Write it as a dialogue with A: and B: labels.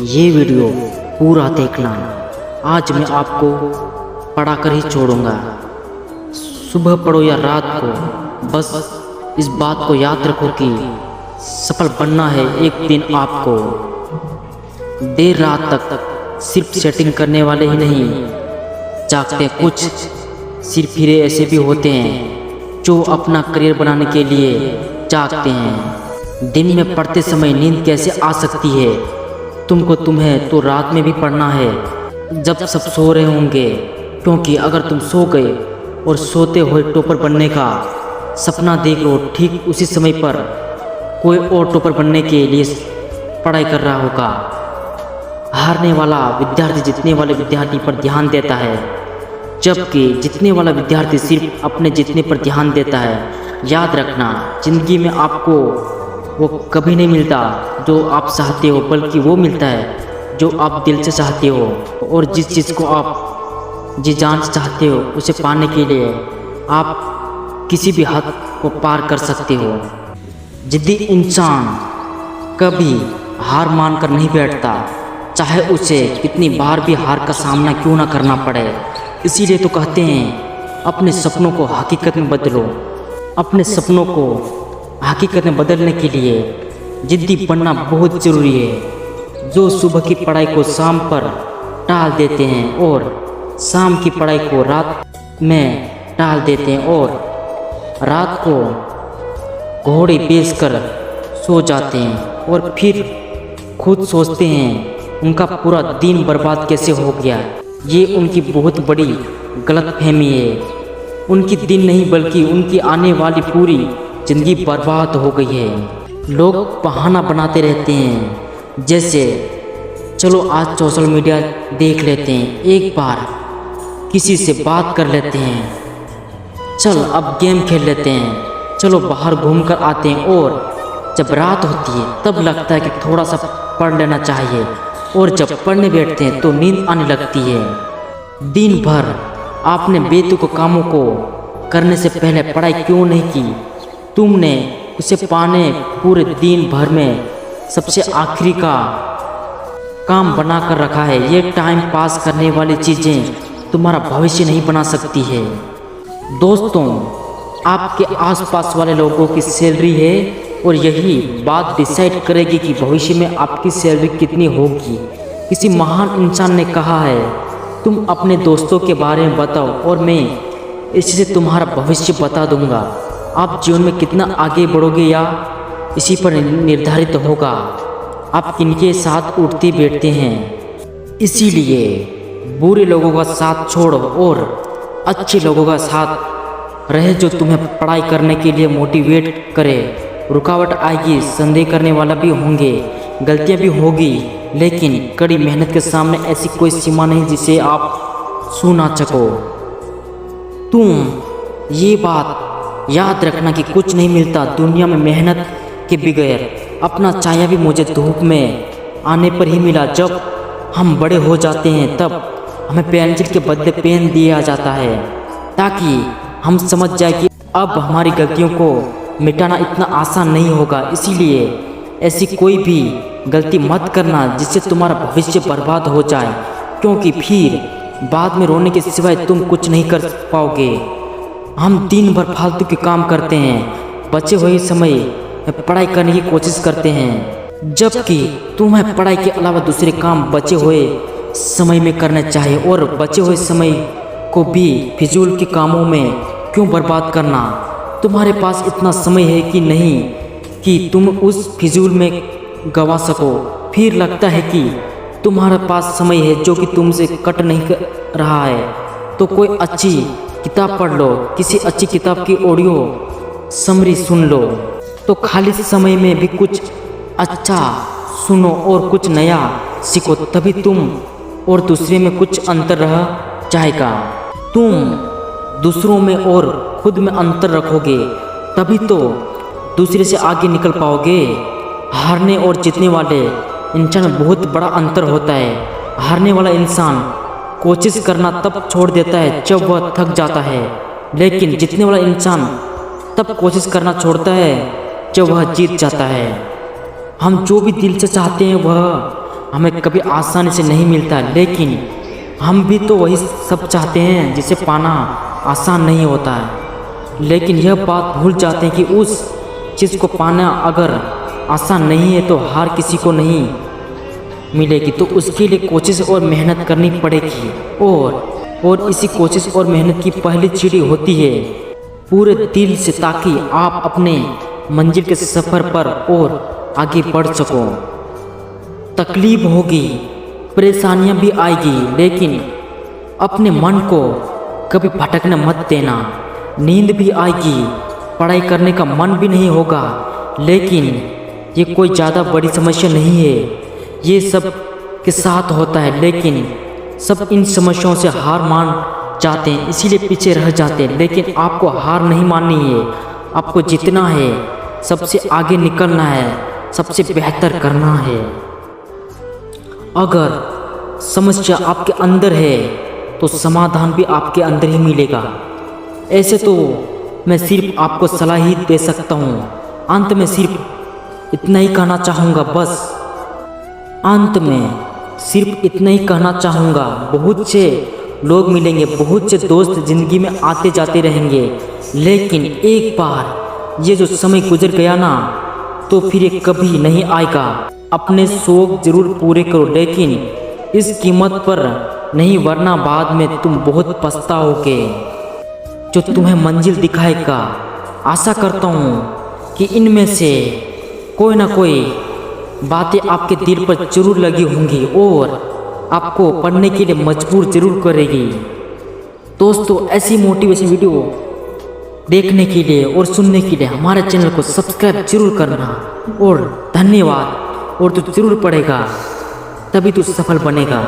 A: ये वीडियो पूरा देखना। आज मैं आपको पढ़ा कर ही छोड़ूंगा। सुबह पढ़ो या रात को, बस इस बात को याद रखो कि सफल बनना है एक दिन आपको। देर रात तक सिर्फ सेटिंग करने वाले ही नहीं जागते, कुछ सिरफिरे ऐसे भी होते हैं जो अपना करियर बनाने के लिए जागते हैं। दिन में पढ़ते समय नींद कैसे आ सकती है? तुमको तुम्हें तो रात में भी पढ़ना है जब सब सो रहे होंगे, क्योंकि अगर तुम सो गए और सोते हुए टॉपर बनने का सपना देख लो, ठीक उसी समय पर कोई और टॉपर बनने के लिए पढ़ाई कर रहा होगा। हारने वाला विद्यार्थी जीतने वाले विद्यार्थी पर ध्यान देता है, जबकि जीतने वाला विद्यार्थी सिर्फ अपने जीतने पर ध्यान देता है। याद रखना, जिंदगी में आपको वो कभी नहीं मिलता जो आप चाहते हो, बल्कि वो मिलता है जो आप दिल से चाहते हो। और जिस चीज़ को आप जी जान से चाहते हो, उसे पाने के लिए आप किसी भी हद को पार कर सकते हो। जिद्दी इंसान कभी हार मान कर नहीं बैठता, चाहे उसे कितनी बार भी हार का सामना क्यों ना करना पड़े। इसीलिए तो कहते हैं, अपने सपनों को हकीकत में बदलो। अपने सपनों को हकीकत में बदलने के लिए जिद्दी बनना बहुत ज़रूरी है। जो सुबह की पढ़ाई को शाम पर टाल देते हैं और शाम की पढ़ाई को रात में टाल देते हैं और रात को घोड़े बेच कर सो जाते हैं और फिर खुद सोचते हैं उनका पूरा दिन बर्बाद कैसे हो गया। ये उनकी बहुत बड़ी गलतफहमी है। उनकी दिन नहीं बल्कि उनकी आने वाली पूरी ज़िंदगी बर्बाद हो गई है। लोग बहाना बनाते रहते हैं, जैसे चलो आज सोशल मीडिया देख लेते हैं, एक बार किसी से बात कर लेते हैं, चल अब गेम खेल लेते हैं, चलो बाहर घूम कर आते हैं। और जब रात होती है तब लगता है कि थोड़ा सा पढ़ लेना चाहिए, और जब पढ़ने बैठते हैं तो नींद आने लगती है। दिन भर आपने बेतुके कामों को करने से पहले पढ़ाई क्यों नहीं की? तुमने उसे पाने पूरे दिन भर में सबसे आखिरी का काम बना कर रखा है। ये टाइम पास करने वाली चीज़ें तुम्हारा भविष्य नहीं बना सकती है। दोस्तों, आपके आसपास वाले लोगों की सैलरी है और यही बात डिसाइड करेगी कि भविष्य में आपकी सैलरी कितनी होगी। किसी महान इंसान ने कहा है, तुम अपने दोस्तों के बारे में बताओ और मैं इसी से तुम्हारा भविष्य बता दूंगा। आप जीवन में कितना आगे बढ़ोगे या इसी पर निर्धारित होगा आप किनके साथ उठते बैठते हैं। इसीलिए बुरे लोगों का साथ छोड़ो और अच्छे लोगों का साथ रहे, जो तुम्हें पढ़ाई करने के लिए मोटिवेट करे। रुकावट आएगी, संदेह करने वाला भी होंगे, गलतियां भी होगी, लेकिन कड़ी मेहनत के सामने ऐसी कोई सीमा नहीं जिसे आप छू ना सको। तुम ये बात याद रखना कि कुछ नहीं मिलता दुनिया में मेहनत के बगैर। अपना छाया भी मुझे धूप में आने पर ही मिला। जब हम बड़े हो जाते हैं तब हमें पेंसिल के बदले पेन दिया जाता है, ताकि हम समझ जाए कि अब हमारी गलतियों को मिटाना इतना आसान नहीं होगा। इसीलिए ऐसी कोई भी गलती मत करना जिससे तुम्हारा भविष्य बर्बाद हो जाए, क्योंकि फिर बाद में रोने के सिवाय तुम कुछ नहीं कर पाओगे। हम दिन भर फालतू के काम करते हैं, बचे हुए समय में पढ़ाई करने की कोशिश करते हैं, जबकि तुम्हें पढ़ाई के अलावा दूसरे काम बचे हुए समय में करने चाहिए। और बचे हुए समय को भी फिजूल के कामों में क्यों बर्बाद करना? तुम्हारे पास इतना समय है कि नहीं कि तुम उस फिजूल में गवा सको। फिर लगता है कि तुम्हारे पास समय है जो कि तुमसे कट नहीं कर रहा है, तो कोई अच्छी किताब पढ़ लो, किसी अच्छी किताब की ऑडियो समरी सुन लो। तो खाली समय में भी कुछ अच्छा सुनो और कुछ नया सीखो, तभी तुम और दूसरे में कुछ अंतर रह जाएगा। तुम दूसरों में और खुद में अंतर रखोगे, तभी तो दूसरे से आगे निकल पाओगे। हारने और जीतने वाले इंसान में बहुत बड़ा अंतर होता है। हारने वाला इंसान कोशिश करना तब छोड़ देता है जब वह थक जाता है, लेकिन जीतने वाला इंसान तब कोशिश करना छोड़ता है जब वह जीत जाता है। हम जो भी दिल से चाहते हैं वह हमें कभी आसानी से नहीं मिलता, लेकिन हम भी तो वही सब चाहते हैं जिसे पाना आसान नहीं होता है। लेकिन यह बात भूल जाते हैं कि उस चीज़ को पाना अगर आसान नहीं है तो हार किसी को नहीं मिलेगी, तो उसके लिए कोशिश और मेहनत करनी पड़ेगी। और इसी कोशिश और मेहनत की पहली सीढ़ी होती है पूरे दिल से, ताकि आप अपने मंजिल के सफ़र पर और आगे बढ़ सको। तकलीफ होगी, परेशानियां भी आएगी, लेकिन अपने मन को कभी भटकने मत देना। नींद भी आएगी, पढ़ाई करने का मन भी नहीं होगा, लेकिन ये कोई ज़्यादा बड़ी समस्या नहीं है। ये सब के साथ होता है, लेकिन सब इन समस्याओं से हार मान जाते हैं, इसीलिए पीछे रह जाते हैं। लेकिन आपको हार नहीं माननी है, आपको जीतना है, सबसे आगे निकलना है, सबसे बेहतर करना है। अगर समस्या आपके अंदर है तो समाधान भी आपके अंदर ही मिलेगा। ऐसे तो मैं सिर्फ आपको सलाह ही दे सकता हूँ। अंत में सिर्फ इतना ही कहना चाहूँगा, अंत में सिर्फ इतना ही कहना चाहूँगा, बहुत से लोग मिलेंगे, बहुत से दोस्त ज़िंदगी में आते जाते रहेंगे, लेकिन एक बार ये जो समय गुजर गया ना, तो फिर ये कभी नहीं आएगा। अपने शौक जरूर पूरे करो, लेकिन इस कीमत पर नहीं, वरना बाद में तुम बहुत पछताओगे। जो तुम्हें मंजिल दिखाएगा, आशा करता हूँ कि इनमें से कोई ना कोई बातें आपके दिल पर जरूर लगी होंगी और आपको पढ़ने के लिए मजबूर जरूर करेगी। दोस्तों, ऐसी मोटिवेशन वीडियो देखने के लिए और सुनने के लिए हमारे चैनल को सब्सक्राइब जरूर करना। और धन्यवाद। और तू जरूर पढ़ेगा, तभी तू सफल बनेगा।